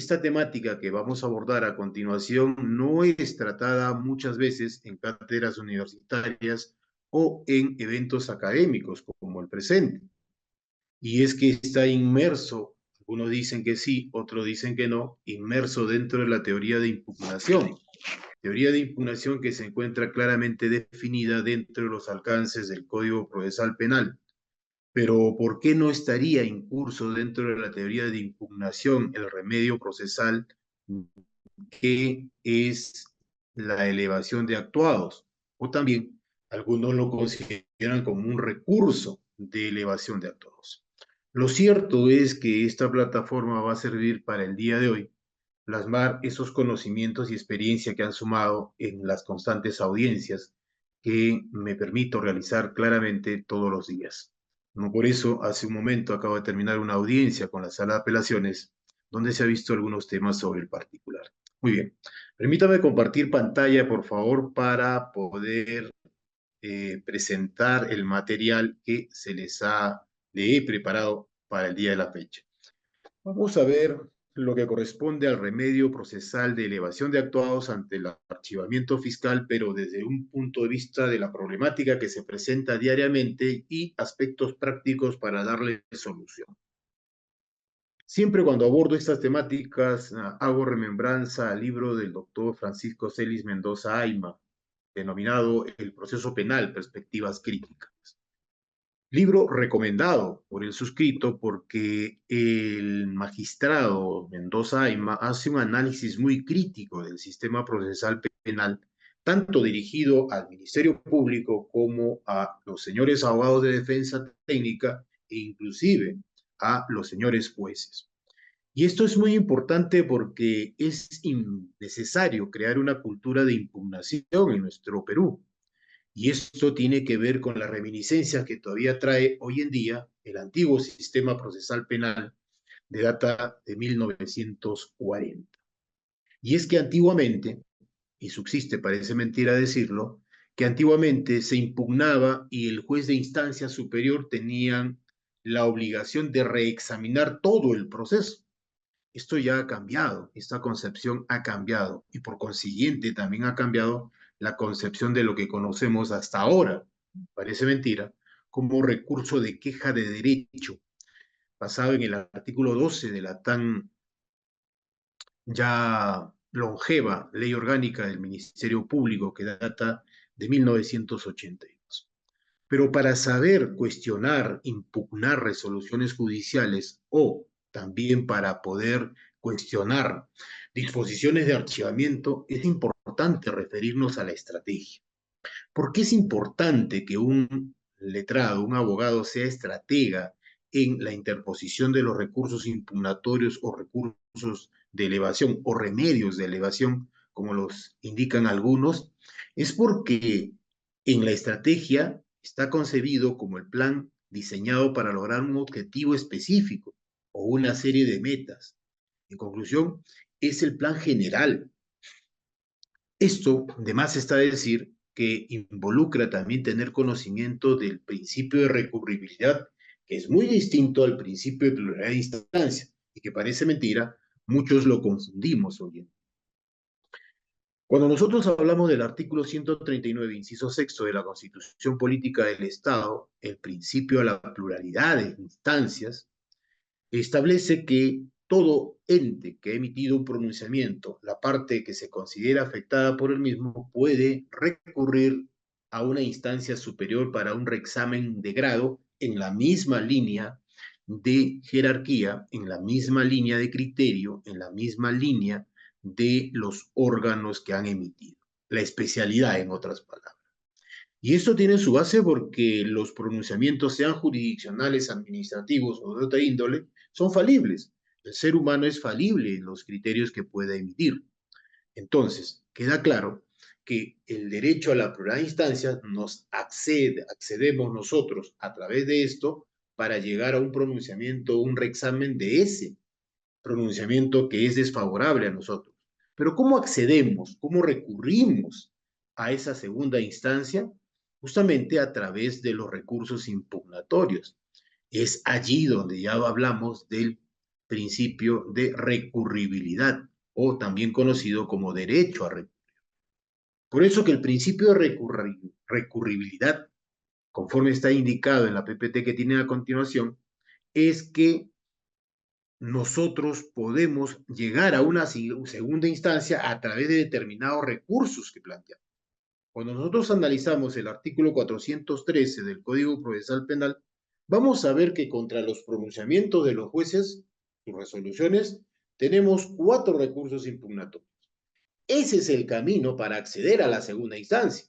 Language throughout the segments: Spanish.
esta temática que vamos a abordar a continuación no es tratada muchas veces en cátedras universitarias o en eventos académicos como el presente. Y es que está inmerso, algunos dicen que sí, otros dicen que no, inmerso dentro de la teoría de impugnación. Teoría de impugnación que se encuentra claramente definida dentro de los alcances del Código Procesal Penal. Pero ¿por qué no estaría incurso dentro de la teoría de impugnación el remedio procesal, que es la elevación de actuados? O también algunos lo consideran como un recurso de elevación de actuados. Lo cierto es que esta plataforma va a servir para el día de hoy plasmar esos conocimientos y experiencia que han sumado en las constantes audiencias que me permito realizar claramente todos los días. No por eso, hace un momento acabo de terminar una audiencia con la sala de apelaciones, donde se ha visto algunos temas sobre el particular. Muy bien. Permítame compartir pantalla, por favor, para poder presentar el material que le he preparado para el día de la fecha. Vamos a ver lo que corresponde al remedio procesal de elevación de actuados ante el archivamiento fiscal, pero desde un punto de vista de la problemática que se presenta diariamente y aspectos prácticos para darle solución. Siempre cuando abordo estas temáticas, hago remembranza al libro del doctor Francisco Celis Mendoza Ayma, denominado El proceso penal, perspectivas críticas. Libro recomendado por el suscrito porque el magistrado Mendoza Ayma hace un análisis muy crítico del sistema procesal penal, tanto dirigido al Ministerio Público como a los señores abogados de defensa técnica e inclusive a los señores jueces. Y esto es muy importante porque es necesario crear una cultura de impugnación en nuestro Perú. Y esto tiene que ver con las reminiscencias que todavía trae hoy en día el antiguo sistema procesal penal de data de 1940. Y es que antiguamente, y subsiste, parece mentira decirlo, que antiguamente se impugnaba y el juez de instancia superior tenía la obligación de reexaminar todo el proceso. Esto ya ha cambiado, esta concepción ha cambiado y por consiguiente también ha cambiado la concepción de lo que conocemos hasta ahora, parece mentira, como recurso de queja de derecho, basado en el artículo 12 de la tan ya longeva Ley Orgánica del Ministerio Público que data de 1982. Pero para saber cuestionar, impugnar resoluciones judiciales o también para poder cuestionar disposiciones de archivamiento, es importante referirnos a la estrategia. ¿Por qué es importante que un letrado, un abogado, sea estratega en la interposición de los recursos impugnatorios o recursos de elevación o remedios de elevación, como los indican algunos? Es porque en la estrategia está concebido como el plan diseñado para lograr un objetivo específico o una serie de metas. En conclusión, es el plan general. Esto, de más está decir, que involucra también tener conocimiento del principio de recurribilidad, que es muy distinto al principio de pluralidad de instancia, y que parece mentira, muchos lo confundimos hoy en día. Cuando nosotros hablamos del artículo 139, inciso sexto de la Constitución Política del Estado, el principio a la pluralidad de instancias, establece que todo ente que ha emitido un pronunciamiento, la parte que se considera afectada por el mismo, puede recurrir a una instancia superior para un reexamen de grado en la misma línea de jerarquía, en la misma línea de criterio, en la misma línea de los órganos que han emitido. La especialidad, en otras palabras. Y esto tiene su base porque los pronunciamientos, sean jurisdiccionales, administrativos o de otra índole, son falibles. El ser humano es falible en los criterios que pueda emitir. Entonces, queda claro que el derecho a la primera instancia accedemos nosotros a través de esto para llegar a un pronunciamiento, un reexamen de ese pronunciamiento que es desfavorable a nosotros. Pero ¿cómo accedemos? ¿Cómo recurrimos a esa segunda instancia? Justamente a través de los recursos impugnatorios. Es allí donde ya hablamos del principio de recurribilidad, o también conocido como derecho a recurrir. Por eso que el principio de recurribilidad, conforme está indicado en la PPT que tiene a continuación, es que nosotros podemos llegar a una segunda instancia a través de determinados recursos que planteamos. Cuando nosotros analizamos el artículo 413 del Código Procesal Penal, vamos a ver que contra los pronunciamientos de los jueces, sus resoluciones, tenemos 4 recursos impugnatorios. Ese es el camino para acceder a la segunda instancia.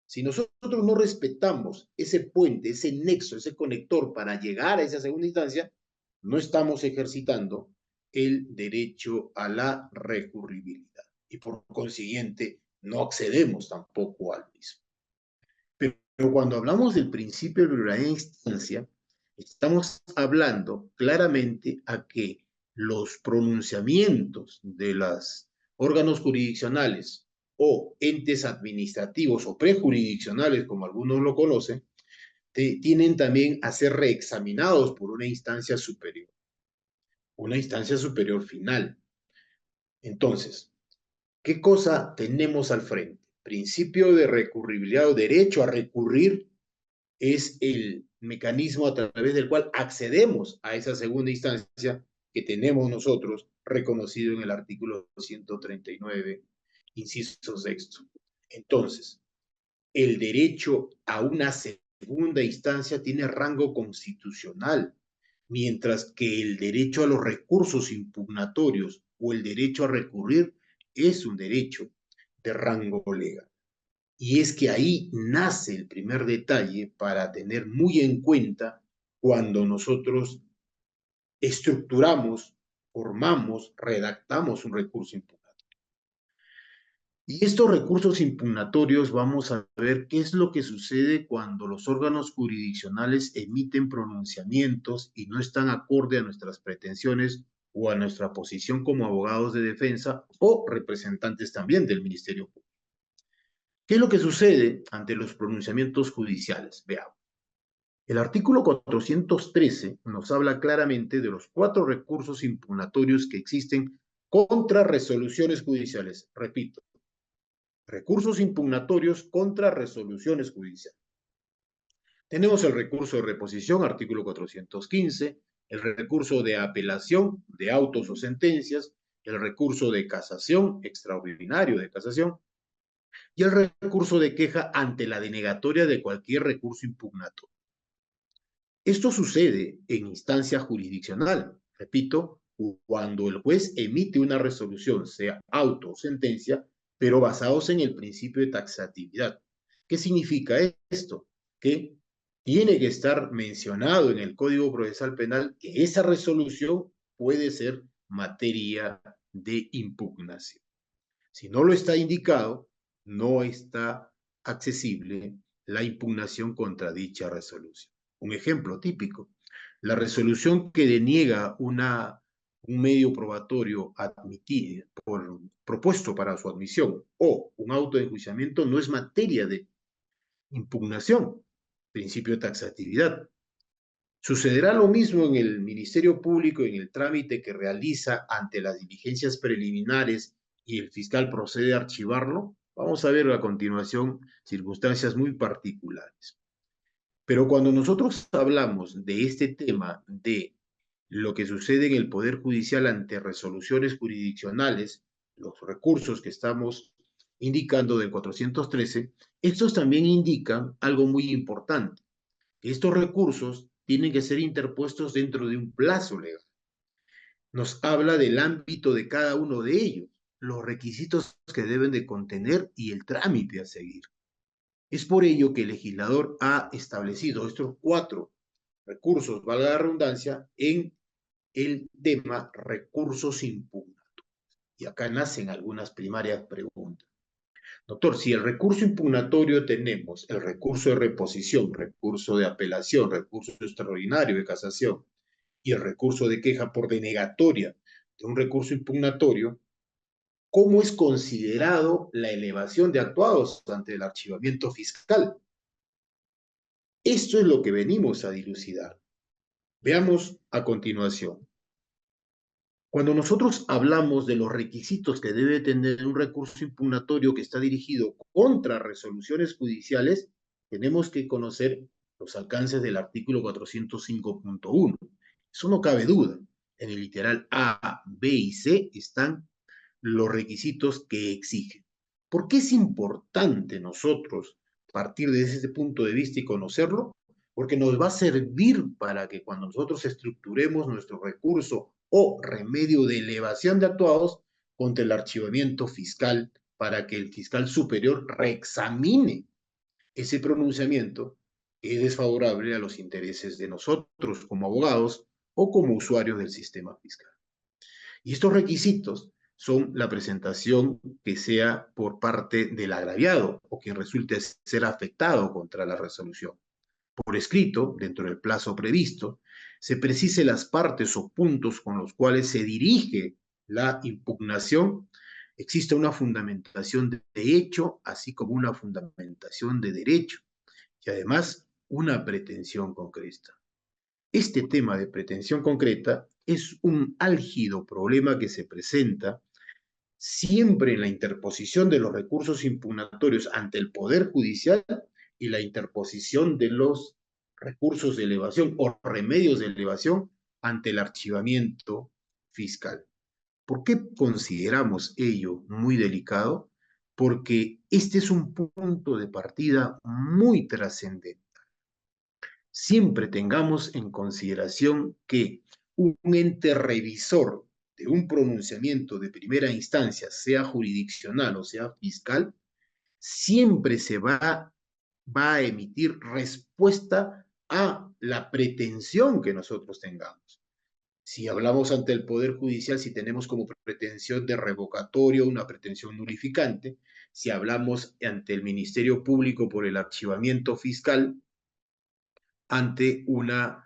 Si nosotros no respetamos ese puente, ese nexo, ese conector para llegar a esa segunda instancia, no estamos ejercitando el derecho a la recurribilidad y por consiguiente no accedemos tampoco al mismo. Pero cuando hablamos del principio de primera instancia, estamos hablando claramente a que los pronunciamientos de los órganos jurisdiccionales o entes administrativos o prejurisdiccionales, como algunos lo conocen, tienen también a ser reexaminados por una instancia superior final. Entonces, ¿qué cosa tenemos al frente? Principio de recurribilidad o derecho a recurrir es el mecanismo a través del cual accedemos a esa segunda instancia que tenemos nosotros reconocido en el artículo 139, inciso sexto. Entonces, el derecho a una segunda instancia tiene rango constitucional, mientras que el derecho a los recursos impugnatorios o el derecho a recurrir es un derecho de rango legal. Y es que ahí nace el primer detalle para tener muy en cuenta cuando nosotros estructuramos, formamos, redactamos un recurso impugnatorio. Y estos recursos impugnatorios vamos a ver qué es lo que sucede cuando los órganos jurisdiccionales emiten pronunciamientos y no están acorde a nuestras pretensiones o a nuestra posición como abogados de defensa o representantes también del Ministerio Público. ¿Qué es lo que sucede ante los pronunciamientos judiciales? Veamos. El artículo 413 nos habla claramente de los 4 recursos impugnatorios que existen contra resoluciones judiciales. Repito, recursos impugnatorios contra resoluciones judiciales. Tenemos el recurso de reposición, artículo 415, el recurso de apelación de autos o sentencias, el recurso de casación, extraordinario de casación, y el recurso de queja ante la denegatoria de cualquier recurso impugnatorio. Esto sucede en instancia jurisdiccional, repito, cuando el juez emite una resolución, sea auto o sentencia, pero basados en el principio de taxatividad. ¿Qué significa esto? Que tiene que estar mencionado en el Código Procesal Penal que esa resolución puede ser materia de impugnación. Si no lo está indicado, no está accesible la impugnación contra dicha resolución. Un ejemplo típico, la resolución que deniega un medio probatorio propuesto para su admisión o un auto de enjuiciamiento no es materia de impugnación, principio de taxatividad. Sucederá lo mismo en el Ministerio Público en el trámite que realiza ante las diligencias preliminares y el fiscal procede a archivarlo. Vamos a ver a continuación circunstancias muy particulares. Pero cuando nosotros hablamos de este tema de lo que sucede en el Poder Judicial ante resoluciones jurisdiccionales, los recursos que estamos indicando del 413, estos también indican algo muy importante. Estos recursos tienen que ser interpuestos dentro de un plazo legal. Nos habla del ámbito de cada uno de ellos, los requisitos que deben de contener y el trámite a seguir. Es por ello que el legislador ha establecido estos 4 recursos, valga la redundancia, en el tema recursos impugnatorios. Y acá nacen algunas primarias preguntas. Doctor, si el recurso impugnatorio tenemos el recurso de reposición, recurso de apelación, recurso extraordinario de casación y el recurso de queja por denegatoria de un recurso impugnatorio, ¿cómo es considerado la elevación de actuados ante el archivamiento fiscal? Esto es lo que venimos a dilucidar. Veamos a continuación. Cuando nosotros hablamos de los requisitos que debe tener un recurso impugnatorio que está dirigido contra resoluciones judiciales, tenemos que conocer los alcances del artículo 405.1. Eso no cabe duda. En el literal A, B y C están los requisitos que exigen. ¿Por qué es importante nosotros partir de ese punto de vista y conocerlo? Porque nos va a servir para que cuando nosotros estructuremos nuestro recurso o remedio de elevación de actuados contra el archivamiento fiscal, para que el fiscal superior reexamine ese pronunciamiento que es desfavorable a los intereses de nosotros como abogados o como usuarios del sistema fiscal. Y estos requisitos son la presentación que sea por parte del agraviado o quien resulte ser afectado contra la resolución. Por escrito, dentro del plazo previsto, se precise las partes o puntos con los cuales se dirige la impugnación. Existe una fundamentación de hecho, así como una fundamentación de derecho, y además una pretensión concreta. Este tema de pretensión concreta es un álgido problema que se presenta siempre en la interposición de los recursos impugnatorios ante el Poder Judicial y la interposición de los recursos de elevación o remedios de elevación ante el archivamiento fiscal. ¿Por qué consideramos ello muy delicado? Porque este es un punto de partida muy trascendente. Siempre tengamos en consideración que un ente revisor de un pronunciamiento de primera instancia, sea jurisdiccional o sea fiscal, siempre va a emitir respuesta a la pretensión que nosotros tengamos. Si hablamos ante el Poder Judicial, si tenemos como pretensión de revocatorio una pretensión nulificante, si hablamos ante el Ministerio Público por el archivamiento fiscal, ante una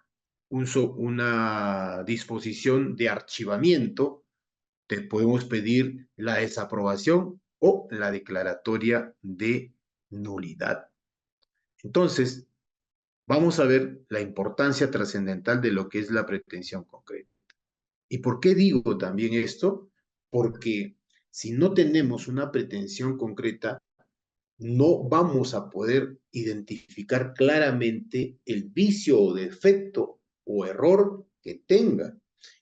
disposición de archivamiento, te podemos pedir la desaprobación o la declaratoria de nulidad. Entonces, vamos a ver la importancia trascendental de lo que es la pretensión concreta. ¿Y por qué digo también esto? Porque si no tenemos una pretensión concreta, no vamos a poder identificar claramente el vicio o defecto o error que tenga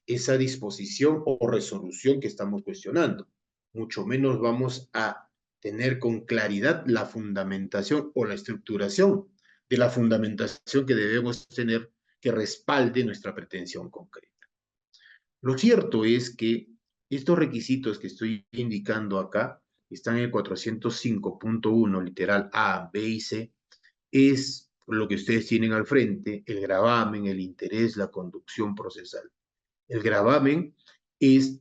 esa disposición o resolución que estamos cuestionando. Mucho menos vamos a tener con claridad la fundamentación o la estructuración de la fundamentación que debemos tener que respalde nuestra pretensión concreta. Lo cierto es que estos requisitos que estoy indicando acá están en el 405.1, literal A, B y C, es lo que ustedes tienen al frente, el gravamen, el interés, la conducción procesal. El gravamen es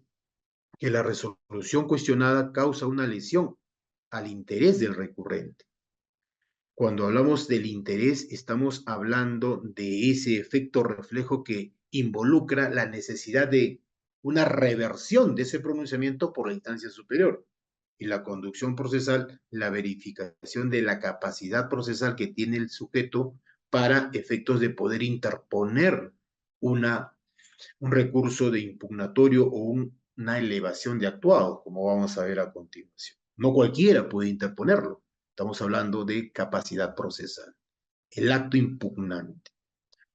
que la resolución cuestionada causa una lesión al interés del recurrente. Cuando hablamos del interés, estamos hablando de ese efecto reflejo que involucra la necesidad de una reversión de ese pronunciamiento por la instancia superior. Y la conducción procesal, la verificación de la capacidad procesal que tiene el sujeto para efectos de poder interponer un recurso de impugnatorio o una elevación de actuado, como vamos a ver a continuación. No cualquiera puede interponerlo. Estamos hablando de capacidad procesal, el acto impugnante.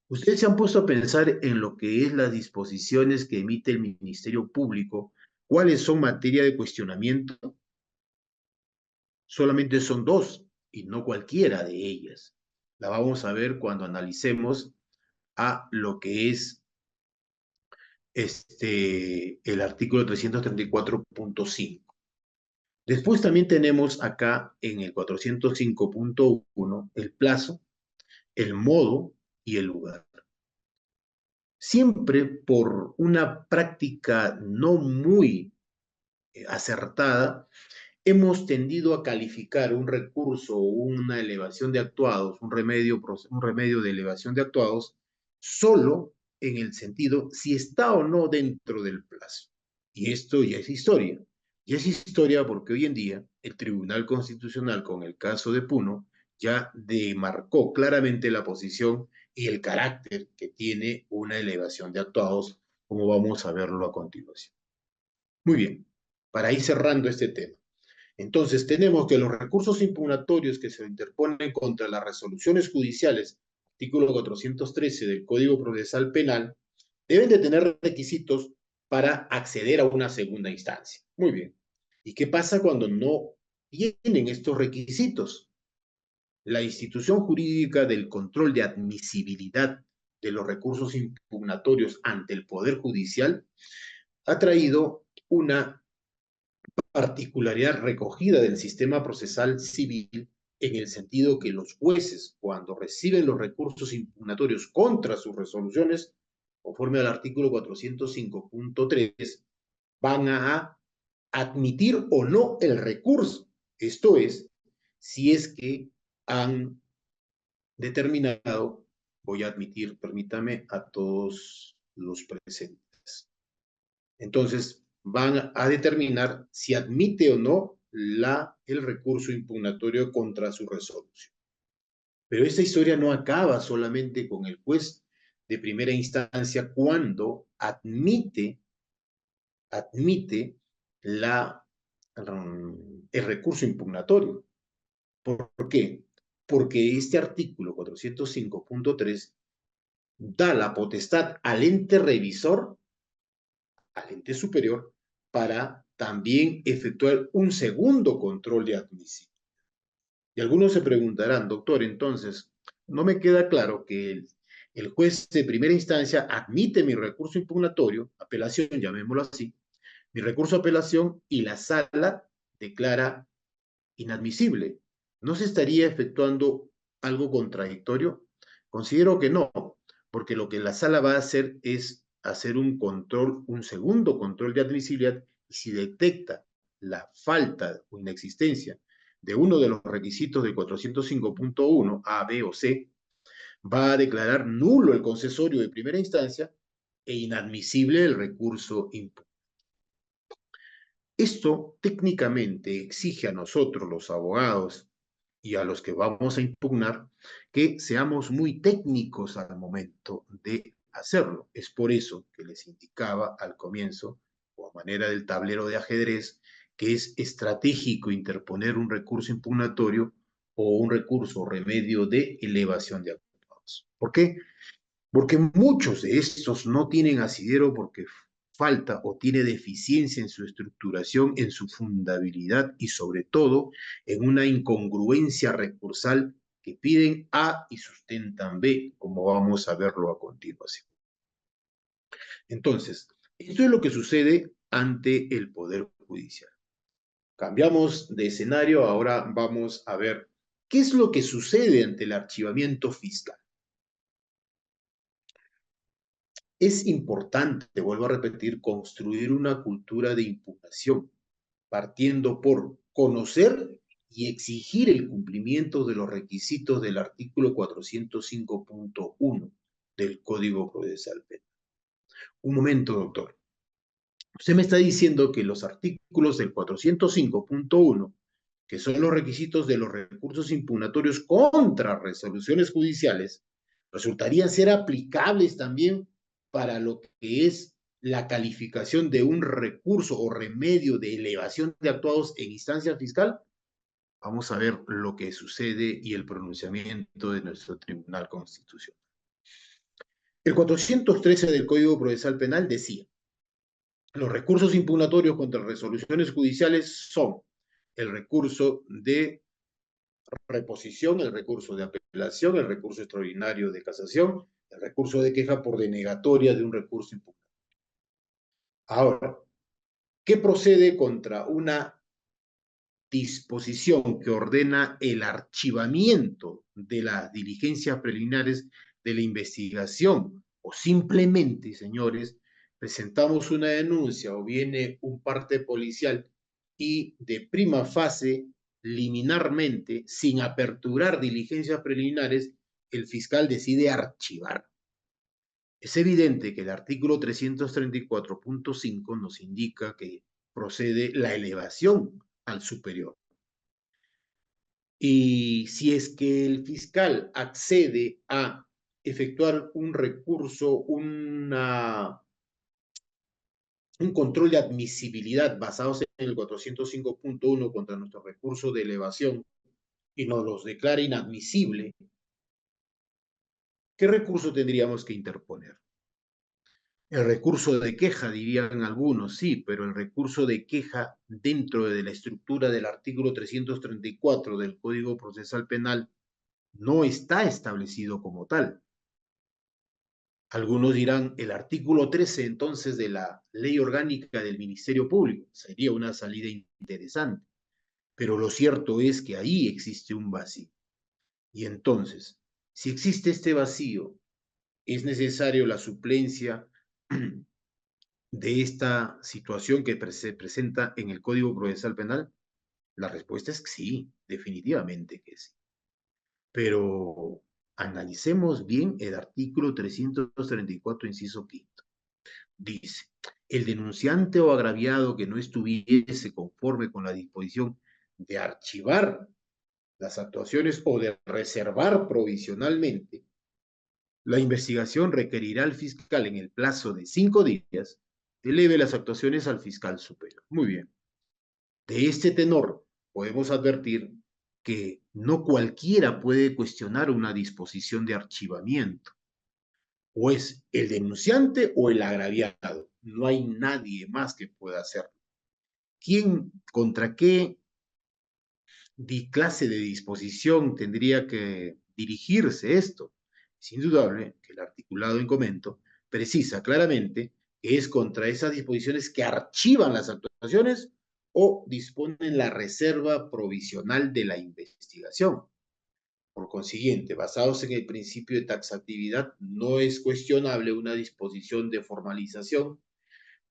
Ustedes se han puesto a pensar en lo que es las disposiciones que emite el Ministerio Público, cuáles son materia de cuestionamiento. Solamente son dos y no cualquiera de ellas. La vamos a ver cuando analicemos a lo que es el artículo 334.5. Después también tenemos acá en el 405.1 el plazo, el modo y el lugar. Siempre por una práctica no muy acertada, hemos tendido a calificar un recurso o una elevación de actuados, un remedio de elevación de actuados, solo en el sentido si está o no dentro del plazo. Y esto ya es historia. Y es historia porque hoy en día el Tribunal Constitucional, con el caso de Puno, ya demarcó claramente la posición y el carácter que tiene una elevación de actuados como vamos a verlo a continuación. Muy bien, para ir cerrando este tema. Entonces, tenemos que los recursos impugnatorios que se interponen contra las resoluciones judiciales, artículo 413 del Código Procesal Penal, deben de tener requisitos para acceder a una segunda instancia. Muy bien. ¿Y qué pasa cuando no tienen estos requisitos? La institución jurídica del control de admisibilidad de los recursos impugnatorios ante el Poder Judicial ha traído una particularidad recogida del sistema procesal civil en el sentido que los jueces, cuando reciben los recursos impugnatorios contra sus resoluciones, conforme al artículo 405.3, van a admitir o no el recurso. Esto es, si es que han determinado, voy a admitir, permítame, a todos los presentes. Entonces, van a determinar si admite o no el recurso impugnatorio contra su resolución. Pero esta historia no acaba solamente con el juez de primera instancia cuando admite el recurso impugnatorio. ¿Por qué? Porque este artículo 405.3 da la potestad al ente revisor, al ente superior, para también efectuar un segundo control de admisión. Y algunos se preguntarán, doctor, entonces, no me queda claro que el juez de primera instancia admite mi recurso impugnatorio, apelación, llamémoslo así, mi recurso de apelación, y la sala declara inadmisible. ¿No se estaría efectuando algo contradictorio? Considero que no, porque lo que la sala va a hacer es hacer un control, un segundo control de admisibilidad, y si detecta la falta o inexistencia de uno de los requisitos de 405.1, A, B o C, va a declarar nulo el concesorio de primera instancia e inadmisible el recurso impugnado. Esto técnicamente exige a nosotros, los abogados, y a los que vamos a impugnar, que seamos muy técnicos al momento de hacerlo. Es por eso que les indicaba al comienzo, o a manera del tablero de ajedrez, que es estratégico interponer un recurso impugnatorio o un recurso o remedio de elevación de acusados. ¿Por qué? Porque muchos de estos no tienen asidero porque falta o tiene deficiencia en su estructuración, en su fundabilidad y sobre todo en una incongruencia recursal que piden A y sustentan B, como vamos a verlo a continuación. Entonces, esto es lo que sucede ante el Poder Judicial. Cambiamos de escenario, ahora vamos a ver qué es lo que sucede ante el archivamiento fiscal. Es importante, vuelvo a repetir, construir una cultura de impugnación, partiendo por conocer y exigir el cumplimiento de los requisitos del artículo 405.1 del Código Procesal Penal. Un momento, doctor. Usted me está diciendo que los artículos del 405.1, que son los requisitos de los recursos impugnatorios contra resoluciones judiciales, resultarían ser aplicables también para lo que es la calificación de un recurso o remedio de elevación de actuados en instancia fiscal. Vamos a ver lo que sucede y el pronunciamiento de nuestro Tribunal Constitucional. El 413 del Código Procesal Penal decía: los recursos impugnatorios contra resoluciones judiciales son el recurso de reposición, el recurso de apelación, el recurso extraordinario de casación, el recurso de queja por denegatoria de un recurso impugnado. Ahora, ¿qué procede contra una disposición que ordena el archivamiento de las diligencias preliminares de la investigación? O simplemente, señores, presentamos una denuncia o viene un parte policial y de prima fase, liminarmente, sin aperturar diligencias preliminares, el fiscal decide archivar. Es evidente que el artículo 334.5 nos indica que procede la elevación al superior. Y si es que el fiscal accede a efectuar un recurso, una un control de admisibilidad basados en el 405.1 contra nuestro recurso de elevación y nos los declara inadmisible, ¿qué recurso tendríamos que interponer? El recurso de queja, dirían algunos, sí, pero el recurso de queja dentro de la estructura del artículo 334 del Código Procesal Penal no está establecido como tal. Algunos dirán, el artículo 13 entonces de la Ley Orgánica del Ministerio Público sería una salida interesante, pero lo cierto es que ahí existe un vacío. Y entonces, si existe este vacío, es necesario la suplencia de esta situación que se presenta en el Código Procesal Penal. La respuesta es sí, definitivamente que sí. Pero analicemos bien el artículo 334, inciso quinto. Dice, el denunciante o agraviado que no estuviese conforme con la disposición de archivar las actuaciones o de reservar provisionalmente, la investigación requerirá al fiscal en el plazo de 5 días eleve las actuaciones al fiscal superior. Muy bien. De este tenor, podemos advertir que no cualquiera puede cuestionar una disposición de archivamiento. O es el denunciante o el agraviado. No hay nadie más que pueda hacerlo. ¿Quién, contra qué clase de disposición tendría que dirigirse esto? Es indudable que el articulado en comento precisa claramente que es contra esas disposiciones que archivan las actuaciones o disponen la reserva provisional de la investigación. Por consiguiente, basados en el principio de taxatividad, no es cuestionable una disposición de formalización,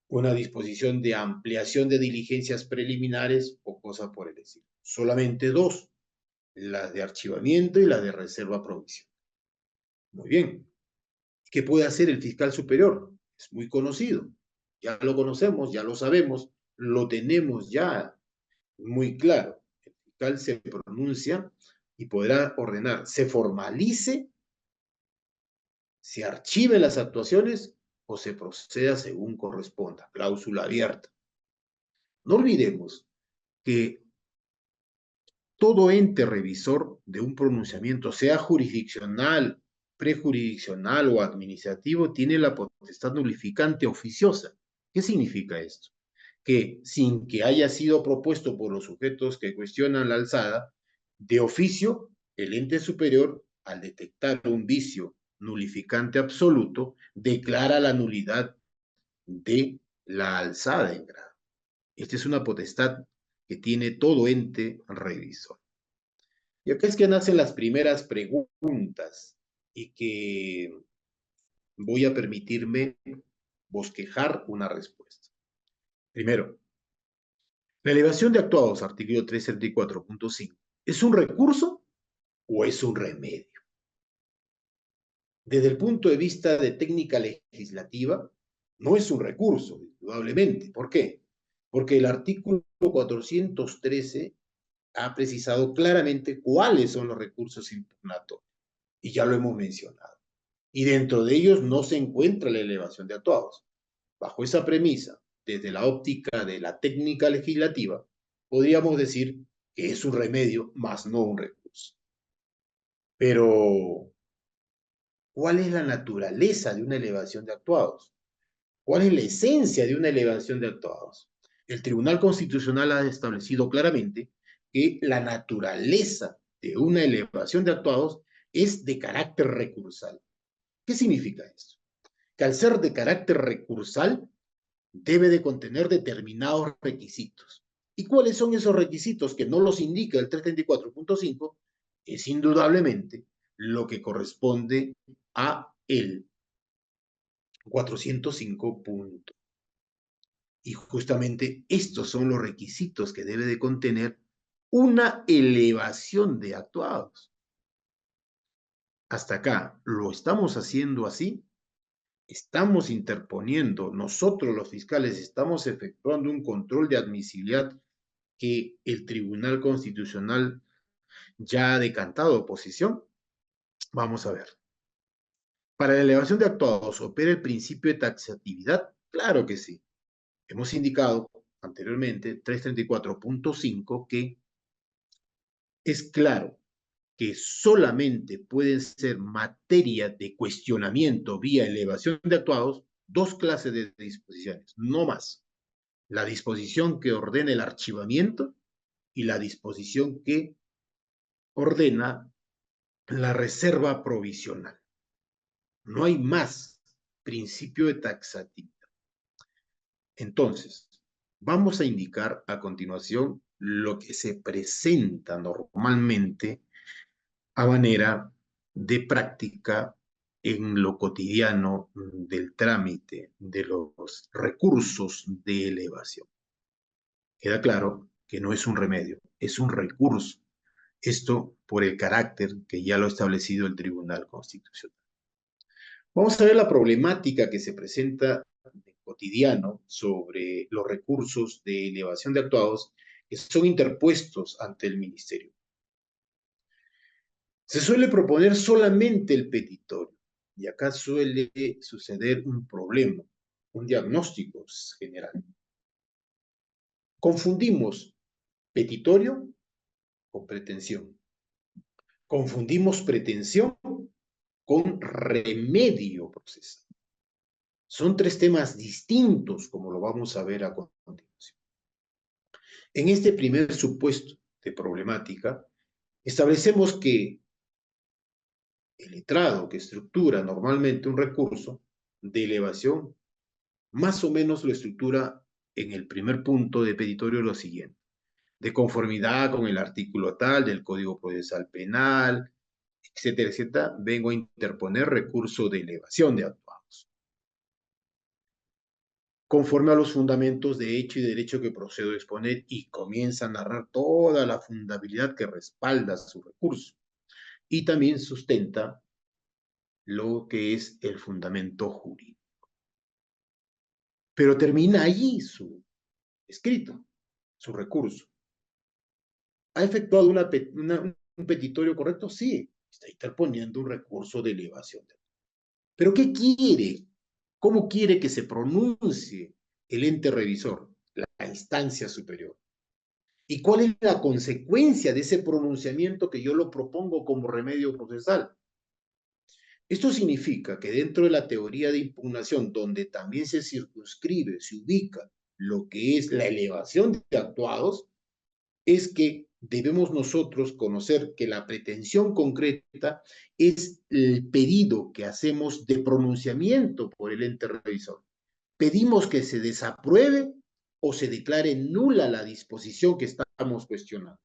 una disposición de ampliación de diligencias preliminares o cosa por el estilo. Solamente dos, las de archivamiento y las de reserva provisional. Muy bien. ¿Qué puede hacer el fiscal superior? Es muy conocido. Ya lo conocemos, ya lo sabemos, lo tenemos ya muy claro. El fiscal se pronuncia y podrá ordenar, se formalice, se archiven las actuaciones o se proceda según corresponda. Cláusula abierta. No olvidemos que todo ente revisor de un pronunciamiento, sea jurisdiccional, prejurisdiccional o administrativo, tiene la potestad nulificante oficiosa. ¿Qué significa esto? Que sin que haya sido propuesto por los sujetos que cuestionan la alzada, de oficio, el ente superior, al detectar un vicio nulificante absoluto, declara la nulidad de la alzada en grado. Esta es una potestad que tiene todo ente revisor. Y acá es que nacen las primeras preguntas y que voy a permitirme bosquejar una respuesta. Primero, la elevación de actuados, artículo 374.5, ¿es un recurso o es un remedio? Desde el punto de vista de técnica legislativa, no es un recurso, indudablemente. ¿Por qué? Porque el artículo 413 ha precisado claramente cuáles son los recursos impugnatorios, y ya lo hemos mencionado. Y dentro de ellos no se encuentra la elevación de actuados. Bajo esa premisa, desde la óptica de la técnica legislativa, podríamos decir que es un remedio, más no un recurso. Pero, ¿cuál es la naturaleza de una elevación de actuados? ¿Cuál es la esencia de una elevación de actuados? El Tribunal Constitucional ha establecido claramente que la naturaleza de una elevación de actuados es de carácter recursal. ¿Qué significa esto? Que al ser de carácter recursal, debe de contener determinados requisitos. ¿Y cuáles son esos requisitos que no los indica el 334.5? Es indudablemente lo que corresponde a el 405. Y justamente estos son los requisitos que debe de contener una elevación de actuados. Hasta acá, ¿lo estamos haciendo así? Estamos interponiendo, nosotros los fiscales estamos efectuando un control de admisibilidad que el Tribunal Constitucional ya ha decantado oposición. Vamos a ver. Para la elevación de actuados, ¿opera el principio de taxatividad? Claro que sí. Hemos indicado anteriormente, 334.5, que es claro que solamente pueden ser materia de cuestionamiento vía elevación de actuados dos clases de disposiciones, no más. La disposición que ordena el archivamiento y la disposición que ordena la reserva provisional. No hay más principio de taxatividad. Entonces, vamos a indicar a continuación lo que se presenta normalmente a manera de práctica en lo cotidiano del trámite de los recursos de elevación. Queda claro que no es un remedio, es un recurso. Esto por el carácter que ya lo ha establecido el Tribunal Constitucional. Vamos a ver la problemática que se presenta de cotidiano sobre los recursos de elevación de actuados que son interpuestos ante el Ministerio. Se suele proponer solamente el petitorio y acá suele suceder un problema, un diagnóstico general. Confundimos petitorio con pretensión. Confundimos pretensión con remedio procesal. Son tres temas distintos, como lo vamos a ver a continuación. En este primer supuesto de problemática, establecemos que el letrado que estructura normalmente un recurso de elevación, más o menos lo estructura en el primer punto de petitorio lo siguiente: de conformidad con el artículo tal del Código Procesal Penal, etcétera, etcétera, vengo a interponer recurso de elevación de actuados. Conforme a los fundamentos de hecho y derecho que procedo a exponer, y comienza a narrar toda la fundabilidad que respalda su recurso. Y también sustenta lo que es el fundamento jurídico. Pero termina allí su escrito, su recurso. ¿Ha efectuado un petitorio correcto? Sí, está interponiendo un recurso de elevación. ¿Pero qué quiere? ¿Cómo quiere que se pronuncie el ente revisor, la instancia superior? ¿Y cuál es la consecuencia de ese pronunciamiento que yo lo propongo como remedio procesal? Esto significa que dentro de la teoría de impugnación, donde también se circunscribe, se ubica lo que es la elevación de actuados, es que debemos nosotros conocer que la pretensión concreta es el pedido que hacemos de pronunciamiento por el ente revisor. Pedimos que se desapruebe o se declare nula la disposición que estamos cuestionando.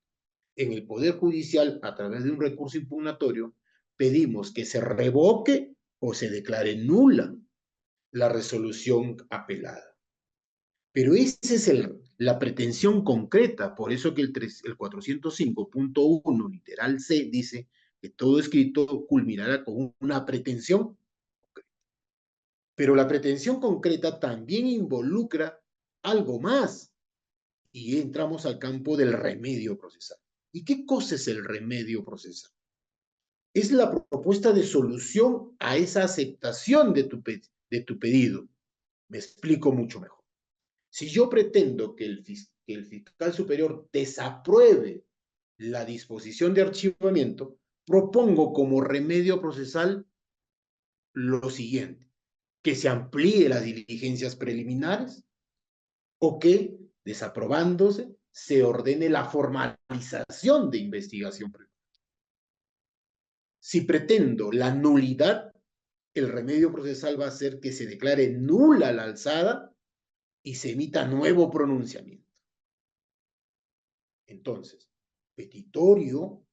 En el Poder Judicial, a través de un recurso impugnatorio, pedimos que se revoque o se declare nula la resolución apelada. Pero esa es la pretensión concreta, por eso que el 405.1, literal C, dice que todo escrito culminará con una pretensión concreta. Pero la pretensión concreta también involucra algo más, y entramos al campo del remedio procesal. ¿Y qué cosa es el remedio procesal? Es la propuesta de solución a esa aceptación de tu pedido. Me explico mucho mejor. Si yo pretendo que el fiscal superior desapruebe la disposición de archivamiento, propongo como remedio procesal lo siguiente: que se amplíe las diligencias preliminares o que, desaprobándose, se ordene la formalización de investigación preliminar. Si pretendo la nulidad, el remedio procesal va a ser que se declare nula la alzada y se emita nuevo pronunciamiento. Entonces, petitorio,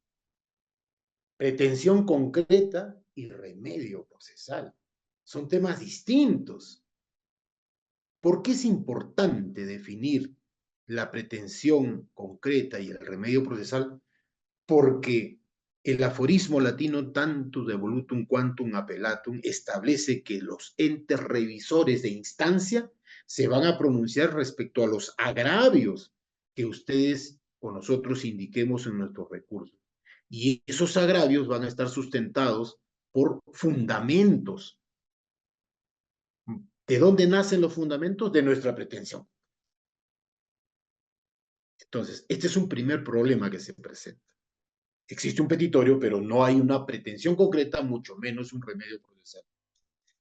pretensión concreta y remedio procesal son temas distintos. ¿Por qué es importante definir la pretensión concreta y el remedio procesal? Porque el aforismo latino tantum devolutum quantum appellatum establece que los entes revisores de instancia se van a pronunciar respecto a los agravios que ustedes o nosotros indiquemos en nuestros recursos. Y esos agravios van a estar sustentados por fundamentos. ¿De dónde nacen los fundamentos? De nuestra pretensión. Entonces, este es un primer problema que se presenta. Existe un petitorio, pero no hay una pretensión concreta, mucho menos un remedio procesal.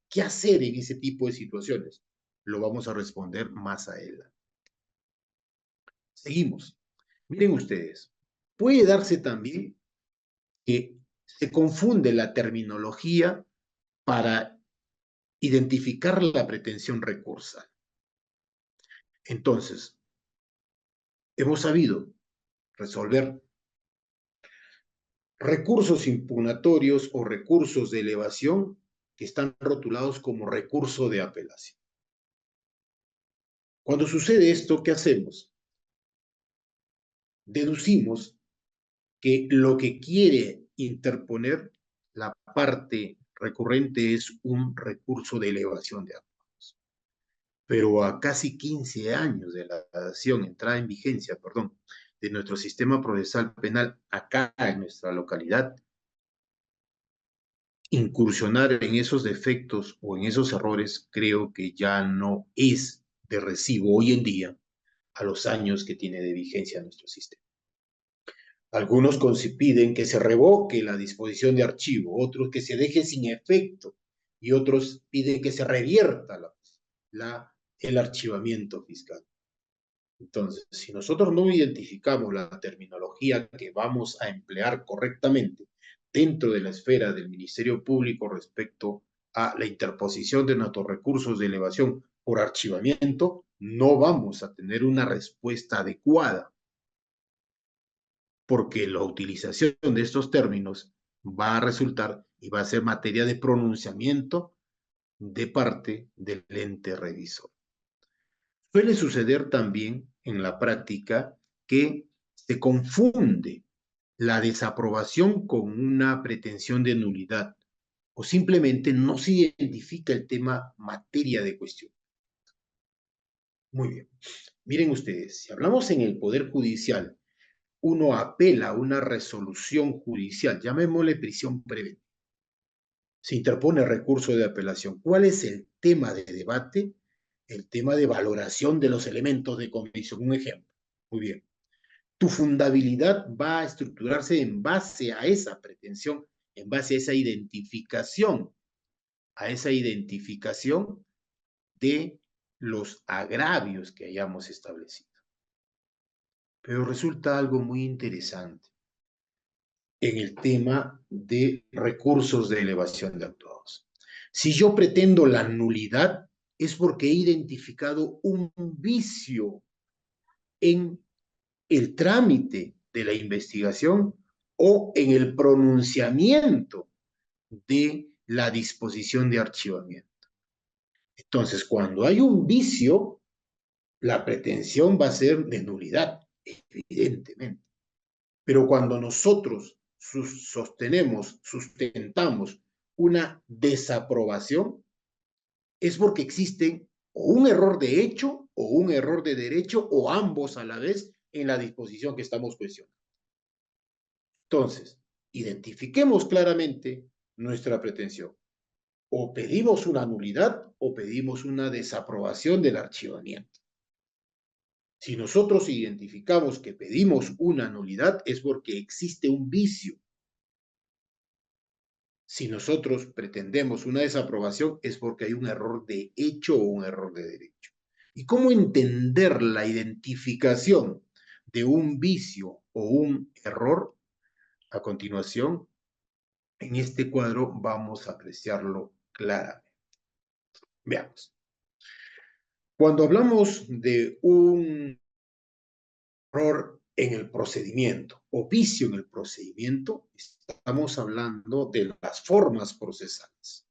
¿Qué hacer en ese tipo de situaciones? Lo vamos a responder más adelante. Seguimos. Miren ustedes, puede darse también que se confunde la terminología para identificar la pretensión recursal. Entonces, hemos sabido resolver recursos impugnatorios o recursos de elevación que están rotulados como recurso de apelación. Cuando sucede esto, ¿qué hacemos? Deducimos que lo que quiere interponer la parte recurrente es un recurso de elevación de amparos. Pero a casi 15 años de la acción, entrada en vigencia, perdón, de nuestro sistema procesal penal acá en nuestra localidad, incursionar en esos defectos o en esos errores creo que ya no es de recibo hoy en día a los años que tiene de vigencia nuestro sistema. Algunos piden que se revoque la disposición de archivo, otros que se deje sin efecto y otros piden que se revierta el archivamiento fiscal. Entonces, si nosotros no identificamos la terminología que vamos a emplear correctamente dentro de la esfera del Ministerio Público respecto a la interposición de nuestros recursos de elevación por archivamiento, no vamos a tener una respuesta adecuada, porque la utilización de estos términos va a resultar y va a ser materia de pronunciamiento de parte del ente revisor. Suele suceder también en la práctica que se confunde la desaprobación con una pretensión de nulidad o simplemente no se identifica el tema materia de cuestión. Muy bien. Miren ustedes, si hablamos en el Poder Judicial, uno apela a una resolución judicial, llamémosle prisión preventiva. Se interpone recurso de apelación. ¿Cuál es el tema de debate? El tema de valoración de los elementos de convicción. Un ejemplo. Muy bien. Tu fundabilidad va a estructurarse en base a esa pretensión, en base a esa identificación de los agravios que hayamos establecido. Pero resulta algo muy interesante en el tema de recursos de elevación de actuados. Si yo pretendo la nulidad, es porque he identificado un vicio en el trámite de la investigación o en el pronunciamiento de la disposición de archivamiento. Entonces, cuando hay un vicio, la pretensión va a ser de nulidad, evidentemente. Pero cuando nosotros sustentamos una desaprobación, es porque existen o un error de hecho o un error de derecho o ambos a la vez en la disposición que estamos cuestionando. Entonces, identifiquemos claramente nuestra pretensión. O pedimos una nulidad o pedimos una desaprobación del archivamiento. Si nosotros identificamos que pedimos una nulidad es porque existe un vicio. Si nosotros pretendemos una desaprobación es porque hay un error de hecho o un error de derecho. ¿Y cómo entender la identificación de un vicio o un error? A continuación, en este cuadro vamos a apreciarlo claramente. Veamos. Cuando hablamos de un error en el procedimiento o vicio en el procedimiento, estamos hablando de las formas procesales.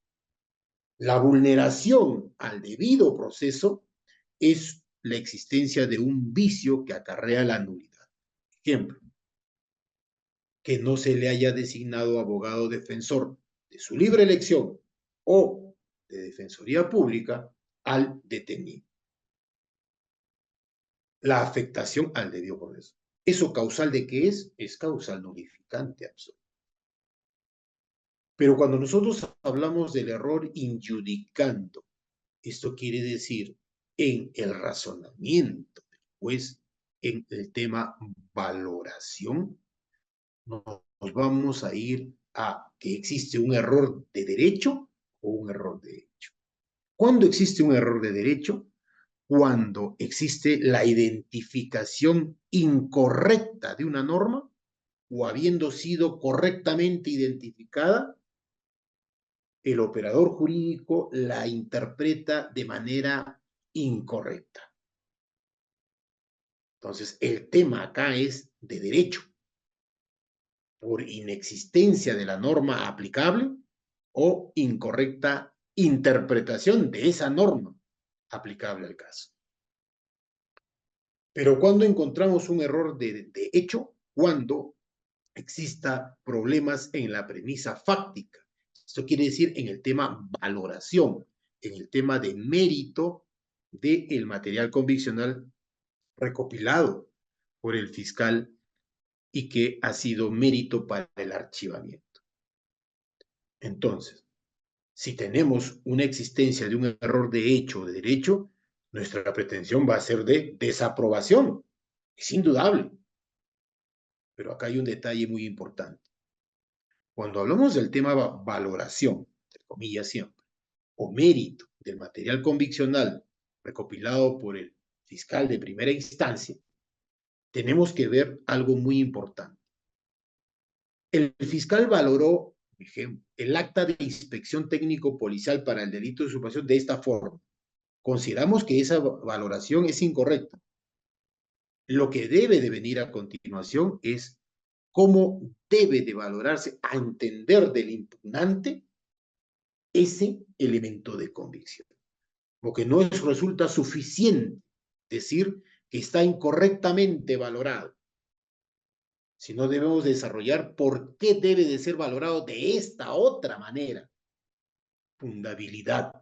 La vulneración al debido proceso es la existencia de un vicio que acarrea la nulidad. Ejemplo, que no se le haya designado abogado defensor de su libre elección o de defensoría pública al detenido. La afectación al debido proceso. ¿Eso causal de qué es? Es causal nulificante absoluto. Pero cuando nosotros hablamos del error injudicando, esto quiere decir en el razonamiento del juez, en el tema valoración, nos vamos a ir a que existe un error de derecho o un error de hecho. ¿Cuándo existe un error de derecho? Cuando existe la identificación incorrecta de una norma o habiendo sido correctamente identificada, el operador jurídico la interpreta de manera incorrecta. Entonces, el tema acá es de derecho, por inexistencia de la norma aplicable o incorrecta interpretación de esa norma aplicable al caso. Pero cuando encontramos un error de hecho, cuando exista problemas en la premisa fáctica. Esto quiere decir en el tema valoración, en el tema de mérito del material conviccional recopilado por el fiscal y que ha sido mérito para el archivamiento. Entonces, si tenemos una existencia de un error de hecho o de derecho, nuestra pretensión va a ser de desaprobación. Es indudable. Pero acá hay un detalle muy importante. Cuando hablamos del tema valoración, entre comillas siempre, o mérito del material conviccional recopilado por el fiscal de primera instancia, tenemos que ver algo muy importante. El fiscal valoró, por ejemplo, el acta de inspección técnico-policial para el delito de usurpación de esta forma. Consideramos que esa valoración es incorrecta. Lo que debe de venir a continuación es cómo debe de valorarse a entender del impugnante ese elemento de convicción. Porque no resulta suficiente decir que está incorrectamente valorado, sino debemos desarrollar por qué debe de ser valorado de esta otra manera. Fundabilidad.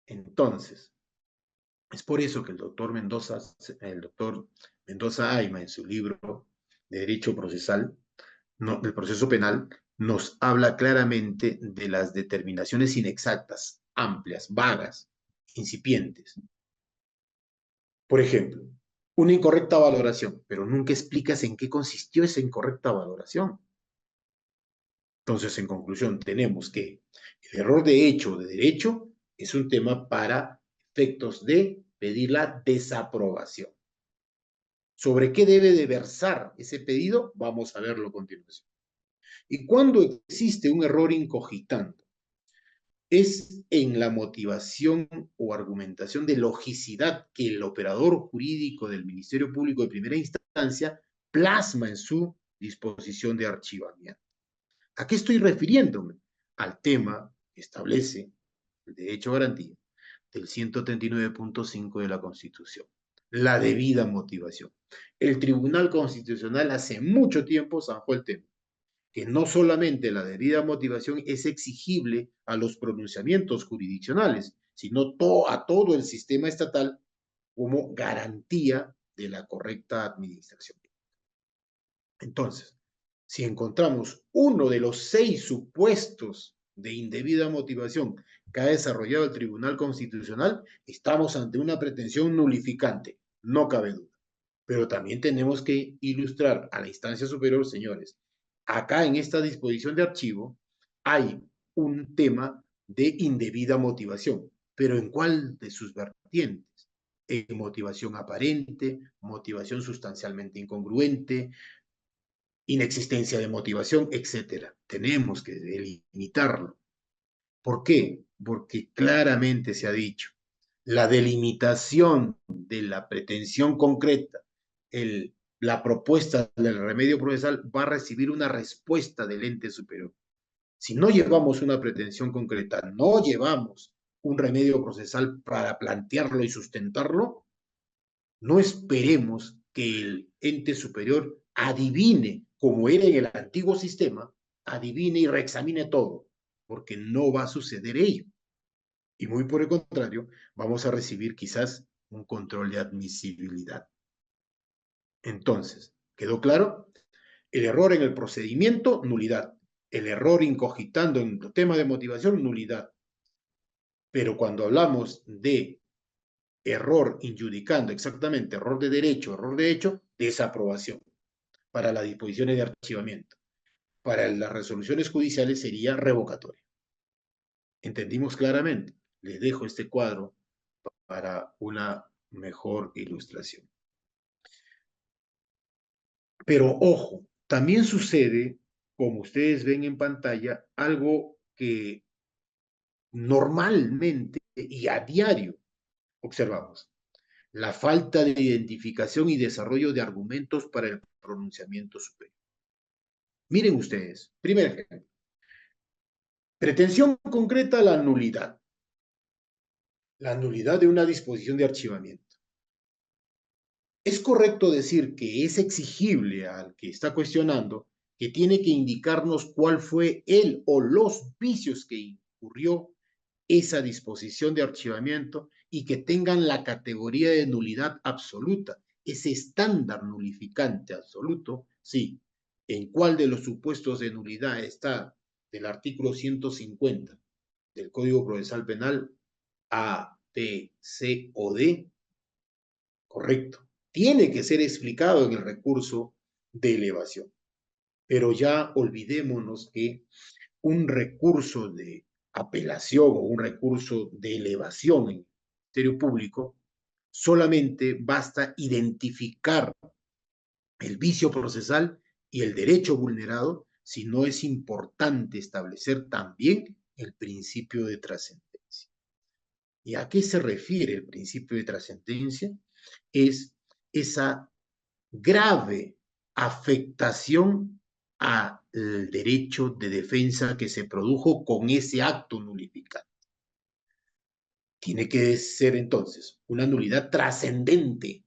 Entonces, es por eso que el doctor Mendoza Ayma, en su libro de Derecho Procesal, del proceso penal, nos habla claramente de las determinaciones inexactas, amplias, vagas, incipientes. Por ejemplo, una incorrecta valoración, pero nunca explicas en qué consistió esa incorrecta valoración. Entonces, en conclusión, tenemos que el error de hecho o de derecho es un tema para efectos de pedir la desaprobación. ¿Sobre qué debe de versar ese pedido? Vamos a verlo a continuación. Y cuando existe un error incogitando, es en la motivación o argumentación de logicidad que el operador jurídico del Ministerio Público de primera instancia plasma en su disposición de archivamiento. ¿A qué estoy refiriéndome? Al tema que establece el derecho a garantía del 139.5 de la Constitución, la debida motivación. El Tribunal Constitucional hace mucho tiempo zanjó el tema, que no solamente la debida motivación es exigible a los pronunciamientos jurisdiccionales, sino a todo el sistema estatal como garantía de la correcta administración. Entonces, si encontramos uno de los 6 supuestos de indebida motivación que ha desarrollado el Tribunal Constitucional, estamos ante una pretensión nulificante, no cabe duda. Pero también tenemos que ilustrar a la instancia superior, señores, acá en esta disposición de archivo hay un tema de indebida motivación, pero ¿en cuál de sus vertientes? En motivación aparente, motivación sustancialmente incongruente, inexistencia de motivación, etcétera. Tenemos que delimitarlo. ¿Por qué? Porque claramente se ha dicho, la delimitación de la pretensión concreta, la propuesta del remedio procesal va a recibir una respuesta del ente superior. Si no llevamos una pretensión concreta, no llevamos un remedio procesal para plantearlo y sustentarlo, no esperemos que el ente superior adivine, como era en el antiguo sistema, adivine y reexamine todo, porque no va a suceder ello. Y muy por el contrario, vamos a recibir quizás un control de admisibilidad. Entonces, ¿quedó claro? El error en el procedimiento, nulidad. El error incogitando en el tema de motivación, nulidad. Pero cuando hablamos de error injudicando, exactamente, error de hecho, desaprobación para las disposiciones de archivamiento. Para las resoluciones judiciales sería revocatoria. Entendimos claramente. Les dejo este cuadro para una mejor ilustración. Pero ojo, también sucede, como ustedes ven en pantalla, algo que normalmente y a diario observamos: la falta de identificación y desarrollo de argumentos para el pronunciamiento superior. Miren ustedes, primer ejemplo, pretensión concreta a la nulidad de una disposición de archivamiento. Es correcto decir que es exigible al que está cuestionando que tiene que indicarnos cuál fue el o los vicios que incurrió esa disposición de archivamiento y que tengan la categoría de nulidad absoluta, ese estándar nulificante absoluto. Sí, ¿en cuál de los supuestos de nulidad está del artículo 150 del Código Procesal Penal? A, B, C o D. Correcto. Tiene que ser explicado en el recurso de elevación. Pero ya olvidémonos que un recurso de apelación o un recurso de elevación en el Ministerio Público, solamente basta identificar el vicio procesal y el derecho vulnerado, si no es importante establecer también el principio de trascendencia. ¿Y a qué se refiere el principio de trascendencia? Es esa grave afectación al derecho de defensa que se produjo con ese acto nulificante. Tiene que ser entonces una nulidad trascendente,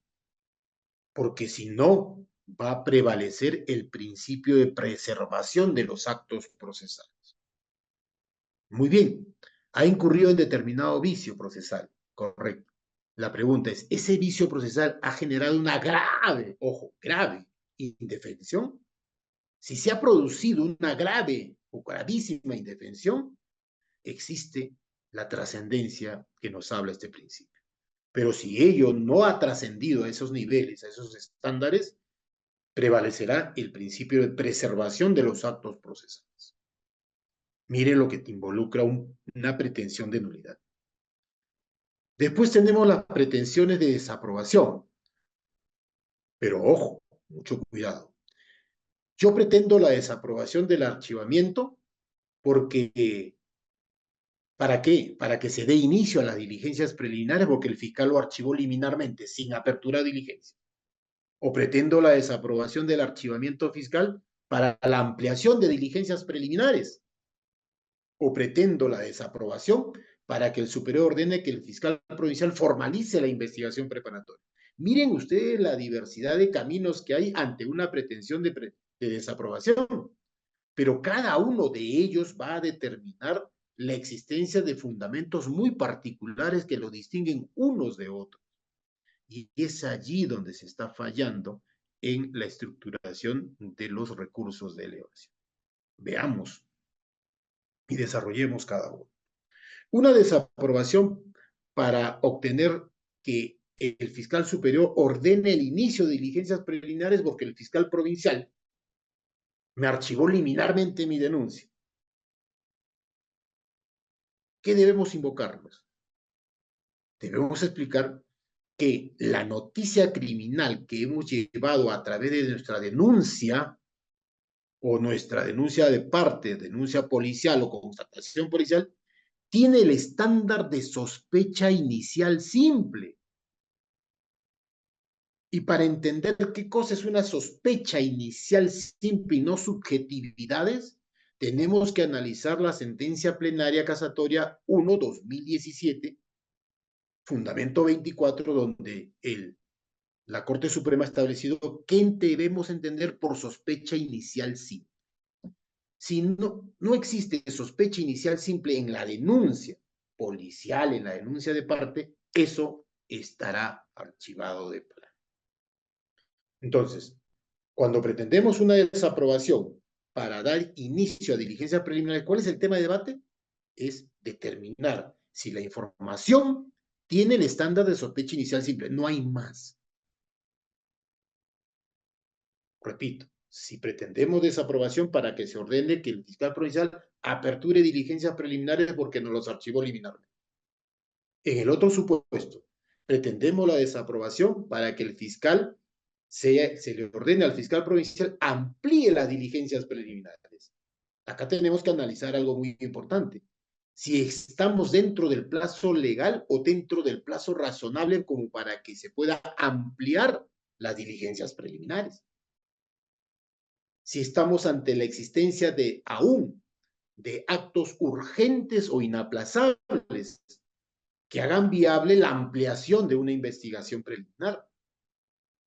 porque si no, va a prevalecer el principio de preservación de los actos procesales. Muy bien, ha incurrido en determinado vicio procesal, correcto. La pregunta es, ¿ese vicio procesal ha generado una grave, ojo, grave indefensión? Si se ha producido una grave o gravísima indefensión, existe la trascendencia que nos habla este principio. Pero si ello no ha trascendido a esos niveles, a esos estándares, prevalecerá el principio de preservación de los actos procesales. Mire lo que te involucra una pretensión de nulidad. Después tenemos las pretensiones de desaprobación. Pero ojo, mucho cuidado. Yo pretendo la desaprobación del archivamiento porque, ¿para qué? Para que se dé inicio a las diligencias preliminares, porque el fiscal lo archivó liminarmente, sin apertura de diligencia. O pretendo la desaprobación del archivamiento fiscal para la ampliación de diligencias preliminares. O pretendo la desaprobación para que el superior ordene que el fiscal provincial formalice la investigación preparatoria. Miren ustedes la diversidad de caminos que hay ante una pretensión de desaprobación, pero cada uno de ellos va a determinar la existencia de fundamentos muy particulares que lo distinguen unos de otros. Y es allí donde se está fallando en la estructuración de los recursos de elevación. Veamos y desarrollemos cada uno. Una desaprobación para obtener que el fiscal superior ordene el inicio de diligencias preliminares porque el fiscal provincial me archivó liminarmente mi denuncia. ¿Qué debemos invocarnos? Debemos explicar que la noticia criminal que hemos llevado a través de nuestra denuncia o nuestra denuncia de parte, denuncia policial o constatación policial, tiene el estándar de sospecha inicial simple. Y para entender qué cosa es una sospecha inicial simple y no subjetividades, tenemos que analizar la sentencia plenaria casatoria 1/2017, fundamento 24, donde la Corte Suprema ha establecido qué debemos entender por sospecha inicial simple. Si no existe sospecha inicial simple en la denuncia policial, en la denuncia de parte, eso estará archivado de plano. Entonces, cuando pretendemos una desaprobación para dar inicio a diligencias preliminares, ¿cuál es el tema de debate? Es determinar si la información tiene el estándar de sospecha inicial simple, no hay más. Repito, si pretendemos desaprobación para que se ordene que el fiscal provincial aperture diligencias preliminares porque nos los archivó liminalmente. En el otro supuesto, pretendemos la desaprobación para que el fiscal se le ordene al fiscal provincial amplíe las diligencias preliminares. Acá tenemos que analizar algo muy importante. Si estamos dentro del plazo legal o dentro del plazo razonable como para que se pueda ampliar las diligencias preliminares. Si estamos ante la existencia de aún de actos urgentes o inaplazables que hagan viable la ampliación de una investigación preliminar.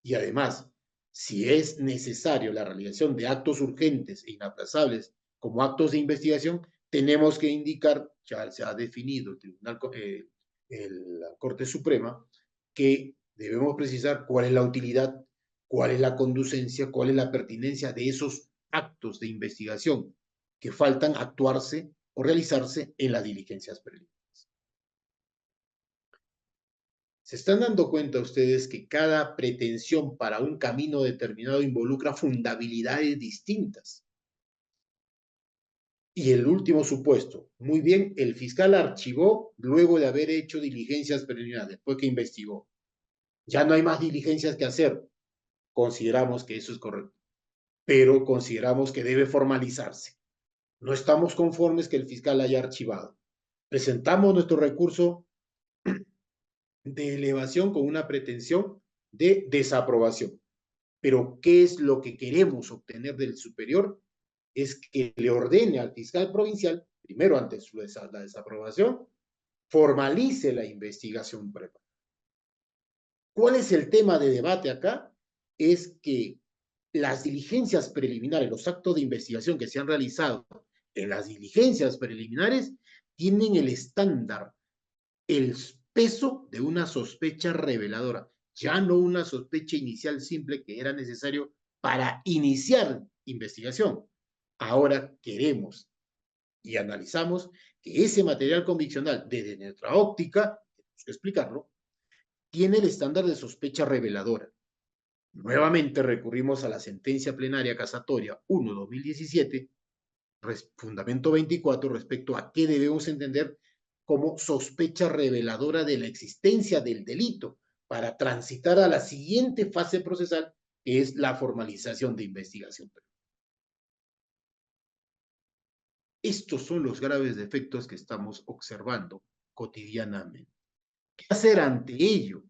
Y además, si es necesario la realización de actos urgentes e inaplazables como actos de investigación, tenemos que indicar, ya se ha definido el Tribunal, la Corte Suprema, que debemos precisar cuál es la utilidad, cuál es la conducencia, cuál es la pertinencia de esos actos de investigación que faltan actuarse o realizarse en las diligencias preliminares. ¿Se están dando cuenta ustedes que cada pretensión para un camino determinado involucra fundabilidades distintas? Y el último supuesto, muy bien, el fiscal archivó luego de haber hecho diligencias preliminares, después que investigó. Ya no hay más diligencias que hacer. Consideramos que eso es correcto, pero consideramos que debe formalizarse. No estamos conformes que el fiscal haya archivado. Presentamos nuestro recurso de elevación con una pretensión de desaprobación. Pero ¿qué es lo que queremos obtener del superior? Es que le ordene al fiscal provincial, primero ante la desaprobación, formalice la investigación preparada. ¿Cuál es el tema de debate acá? Es que las diligencias preliminares, los actos de investigación que se han realizado en las diligencias preliminares, tienen el estándar, el peso de una sospecha reveladora, ya no una sospecha inicial simple que era necesario para iniciar investigación. Ahora queremos y analizamos que ese material conviccional, desde nuestra óptica, tenemos que explicarlo, tiene el estándar de sospecha reveladora. Nuevamente recurrimos a la sentencia plenaria casatoria 1/2017, fundamento 24, respecto a qué debemos entender como sospecha reveladora de la existencia del delito para transitar a la siguiente fase procesal, que es la formalización de investigación. Estos son los graves defectos que estamos observando cotidianamente. ¿Qué hacer ante ello?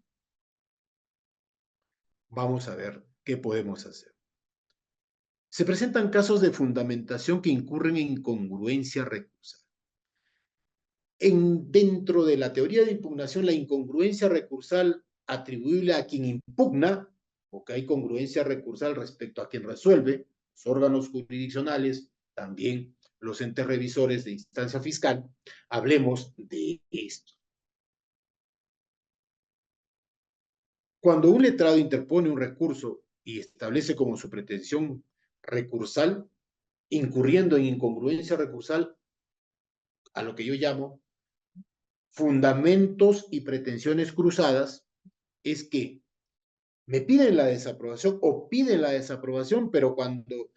Vamos a ver qué podemos hacer. Se presentan casos de fundamentación que incurren en incongruencia recursal. Dentro de la teoría de impugnación, la incongruencia recursal atribuible a quien impugna, porque hay congruencia recursal respecto a quien resuelve, los órganos jurisdiccionales, también los entes revisores de instancia fiscal, hablemos de esto. Cuando un letrado interpone un recurso y establece como su pretensión recursal, incurriendo en incongruencia recursal, a lo que yo llamo fundamentos y pretensiones cruzadas, es que me piden la desaprobación o piden la desaprobación, pero cuando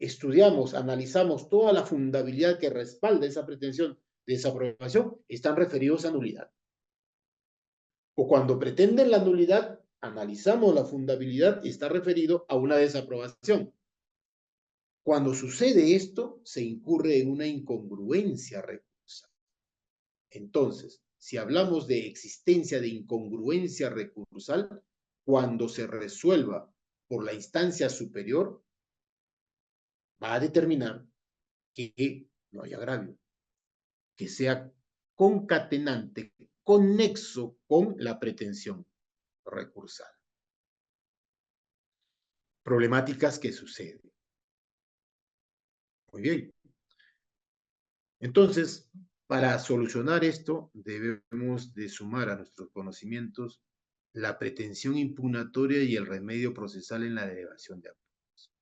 estudiamos, analizamos toda la fundabilidad que respalda esa pretensión de desaprobación, están referidos a nulidad. O cuando pretenden la nulidad, analizamos la fundabilidad y está referido a una desaprobación. Cuando sucede esto, se incurre en una incongruencia recursal. Entonces, si hablamos de existencia de incongruencia recursal, cuando se resuelva por la instancia superior, va a determinar que no hay agravio, que sea concatenante, conexo con la pretensión recursal. Problemáticas que suceden. Muy bien. Entonces, para solucionar esto, debemos de sumar a nuestros conocimientos la pretensión impugnatoria y el remedio procesal en la delegación de actos.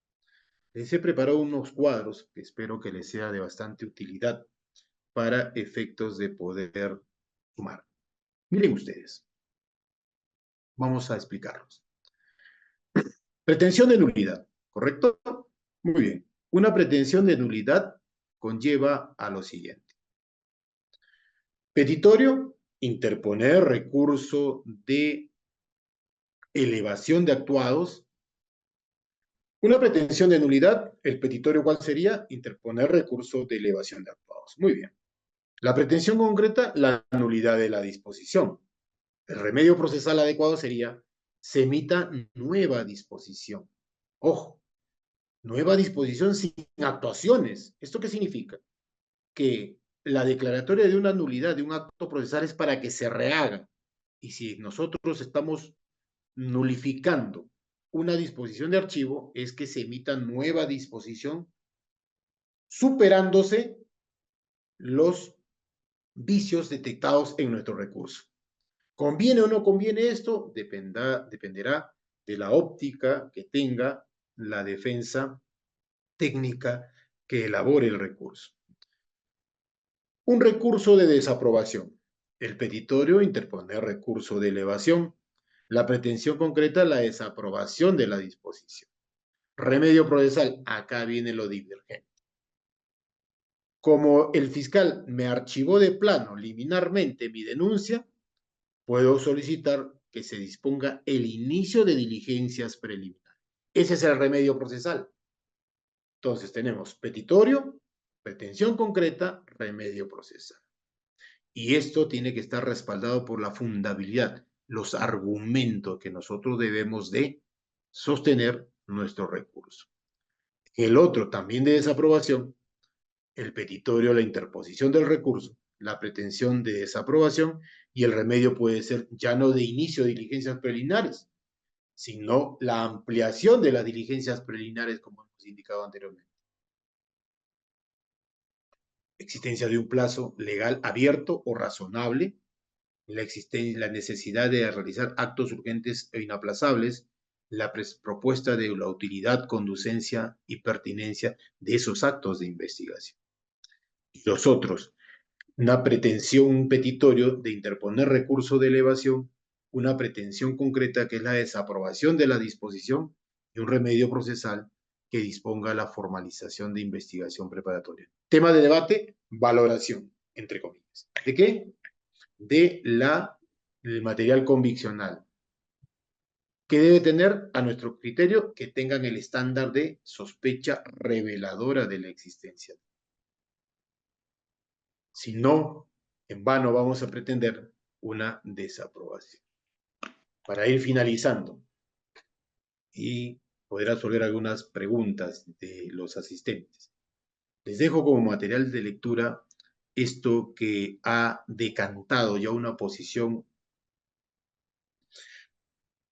Les he preparado unos cuadros que espero que les sea de bastante utilidad para efectos de poder sumar. Miren ustedes, vamos a explicarlos. Pretensión de nulidad, ¿correcto? Muy bien. Una pretensión de nulidad conlleva a lo siguiente. Petitorio, interponer recurso de elevación de actuados. Una pretensión de nulidad, el petitorio, ¿cuál sería? Interponer recurso de elevación de actuados. Muy bien. La pretensión concreta, la nulidad de la disposición. El remedio procesal adecuado sería, se emita nueva disposición. Ojo, nueva disposición sin actuaciones. ¿Esto qué significa? Que la declaratoria de una nulidad de un acto procesal es para que se rehaga. Y si nosotros estamos nulificando una disposición de archivo, es que se emita nueva disposición superándose los vicios detectados en nuestro recurso. ¿Conviene o no conviene esto? Dependerá de la óptica que tenga la defensa técnica que elabore el recurso. Un recurso de desaprobación. El petitorio interponer recurso de elevación. La pretensión concreta, la desaprobación de la disposición. Remedio procesal. Acá viene lo divergente. Como el fiscal me archivó de plano liminarmente mi denuncia, puedo solicitar que se disponga el inicio de diligencias preliminares. Ese es el remedio procesal. Entonces tenemos petitorio, pretensión concreta, remedio procesal. Y esto tiene que estar respaldado por la fundabilidad, los argumentos que nosotros debemos de sostener nuestro recurso. El otro también de desaprobación, el petitorio, la interposición del recurso, la pretensión de desaprobación y el remedio puede ser ya no de inicio de diligencias preliminares, sino la ampliación de las diligencias preliminares como hemos indicado anteriormente. Existencia de un plazo legal abierto o razonable, la necesidad de realizar actos urgentes e inaplazables, la propuesta de la utilidad, conducencia y pertinencia de esos actos de investigación. Y los otros, una pretensión, un petitorio de interponer recurso de elevación, una pretensión concreta que es la desaprobación de la disposición y un remedio procesal que disponga la formalización de investigación preparatoria. Tema de debate, valoración, entre comillas. ¿De qué? Del material conviccional. ¿Qué debe tener a nuestro criterio? Que tengan el estándar de sospecha reveladora de la existencia. Si no, en vano vamos a pretender una desaprobación. Para ir finalizando y poder resolver algunas preguntas de los asistentes, les dejo como material de lectura esto que ha decantado ya una posición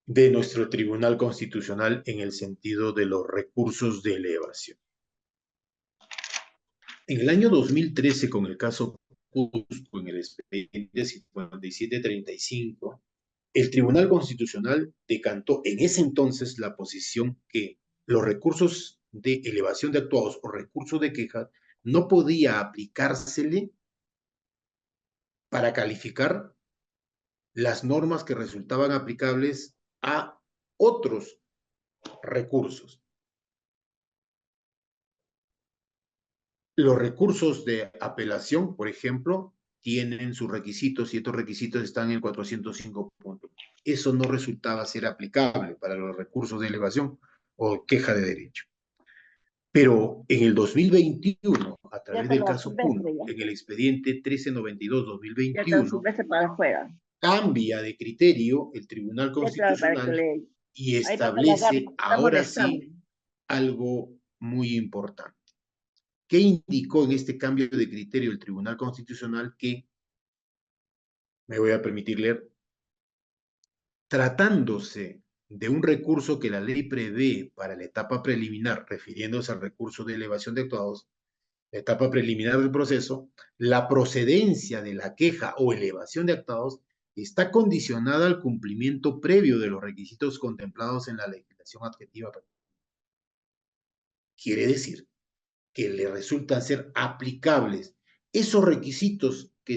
de nuestro Tribunal Constitucional en el sentido de los recursos de elevación. En el año 2013, con el caso Cusco, en el expediente 5735, el Tribunal Constitucional decantó en ese entonces la posición que los recursos de elevación de actuados o recursos de queja no podía aplicársele para calificar las normas que resultaban aplicables a otros recursos. Los recursos de apelación, por ejemplo, tienen sus requisitos y estos requisitos están en 405 puntos. Eso no resultaba ser aplicable para los recursos de elevación o queja de derecho. Pero en el 2021, a través del caso Puno, en el expediente 1392-2021, cambia de criterio el Tribunal Constitucional y establece ahora sí algo muy importante. ¿Qué indicó en este cambio de criterio el Tribunal Constitucional? Que, me voy a permitir leer, tratándose de un recurso que la ley prevé para la etapa preliminar, refiriéndose al recurso de elevación de actuados, la etapa preliminar del proceso, la procedencia de la queja o elevación de actuados está condicionada al cumplimiento previo de los requisitos contemplados en la legislación adjetiva. Quiere decir que le resultan ser aplicables esos requisitos que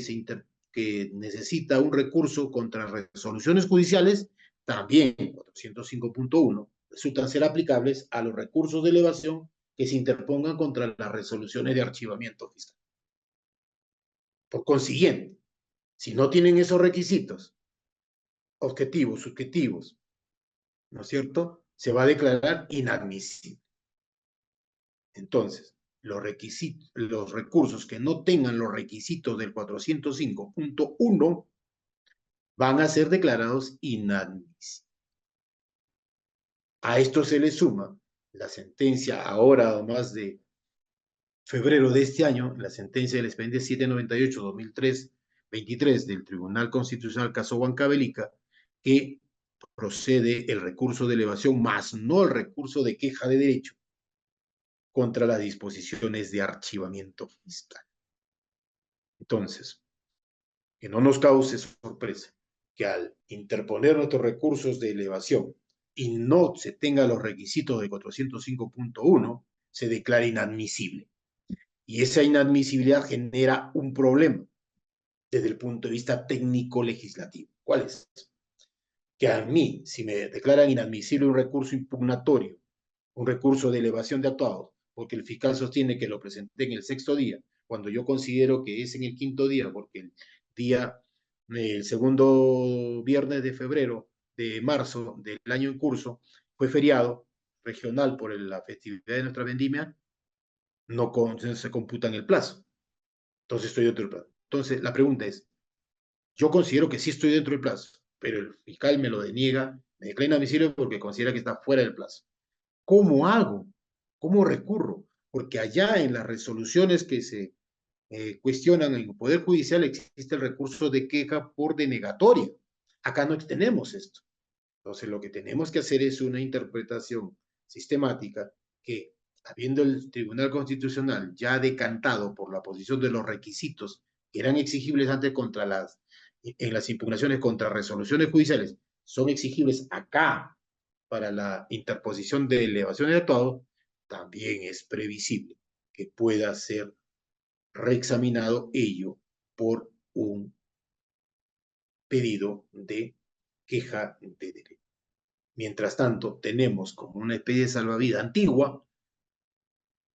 que necesita un recurso contra resoluciones judiciales, también 405.1, resultan ser aplicables a los recursos de elevación que se interpongan contra las resoluciones de archivamiento fiscal. Por consiguiente, si no tienen esos requisitos objetivos, subjetivos, ¿no es cierto?, se va a declarar inadmisible. Entonces, los recursos que no tengan los requisitos del 405.1 van a ser declarados inadmisibles. A esto se le suma la sentencia ahora, más de febrero de este año, la sentencia del expediente 798-2003-23 del Tribunal Constitucional caso Huancavelica, que procede el recurso de elevación más no el recurso de queja de derecho contra las disposiciones de archivamiento fiscal. Entonces, que no nos cause sorpresa que al interponer nuestros recursos de elevación y no se tenga los requisitos de 405.1, se declara inadmisible. Y esa inadmisibilidad genera un problema desde el punto de vista técnico-legislativo. ¿Cuál es? Que a mí, si me declaran inadmisible un recurso impugnatorio, un recurso de elevación de actuados, porque el fiscal sostiene que lo presenté en el sexto día, cuando yo considero que es en el quinto día, porque el segundo viernes de febrero, de marzo del año en curso, fue feriado regional por la festividad de nuestra vendimia, no se computa en el plazo. Entonces estoy dentro del plazo. Entonces la pregunta es, yo considero que sí estoy dentro del plazo, pero el fiscal me lo deniega, me declara inadmisible porque considera que está fuera del plazo. ¿Cómo hago? ¿Cómo recurro? Porque allá en las resoluciones que se cuestionan en el Poder Judicial existe el recurso de queja por denegatoria. Acá no tenemos esto. Entonces lo que tenemos que hacer es una interpretación sistemática que, habiendo el Tribunal Constitucional ya decantado por la posición de los requisitos que eran exigibles antes en las impugnaciones contra resoluciones judiciales, son exigibles acá para la interposición de elevaciones de actuado, también es previsible que pueda ser reexaminado ello por un pedido de queja de derecho. Mientras tanto, tenemos como una especie de salvavidas antigua,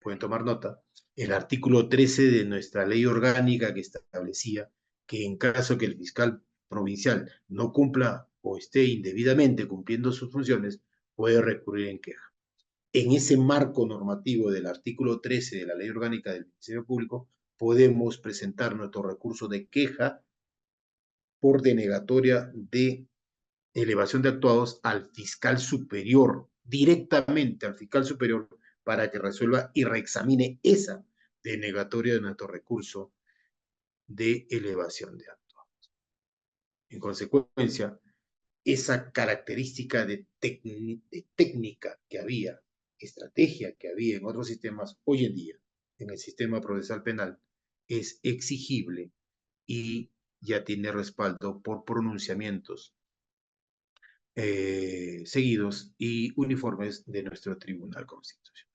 pueden tomar nota, el artículo 13 de nuestra ley orgánica que establecía que en caso que el fiscal provincial no cumpla o esté indebidamente cumpliendo sus funciones, puede recurrir en queja. En ese marco normativo del artículo 13 de la ley orgánica del Ministerio Público, podemos presentar nuestro recurso de queja por denegatoria de elevación de actuados al fiscal superior, directamente al fiscal superior, para que resuelva y reexamine esa denegatoria de nuestro recurso de elevación de actuados. En consecuencia, esa característica de técnica que había, estrategia que había en otros sistemas, hoy en día, en el sistema procesal penal, es exigible y ya tiene respaldo por pronunciamientos seguidos y uniformes de nuestro Tribunal Constitucional.